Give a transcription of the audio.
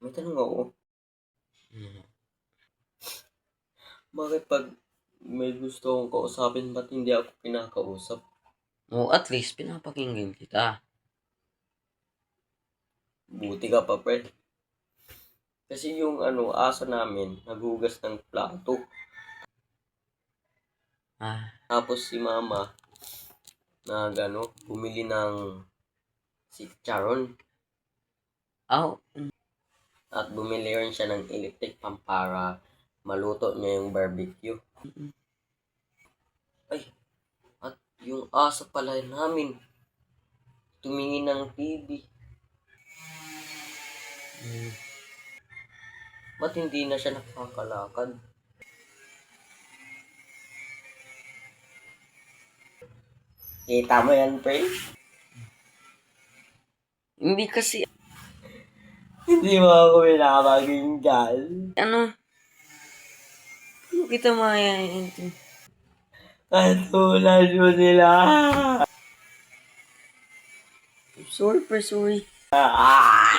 May tanong ako, Hmm. bakit pag may gusto akong kausapin, ba't hindi ako kinakausap? At least pinapakinggan kita. Buti ka pa, pre. Kasi yung aso namin, naghugas ng plato. Ah, Tapos si mama, bumili ng chicharon. aw, At bumili rin siya ng electric pan para maluto niya yung barbecue. Ay, at yung aso pala namin, tumingin ng TV. Ba't hindi na siya nakakalakad? Kita mo yan, pre? hindi kasi, Hindi mo ako pinapakinggan. ano kita maiintindihan. Katulad mo sila. Sorry, pre, sorry. Ah!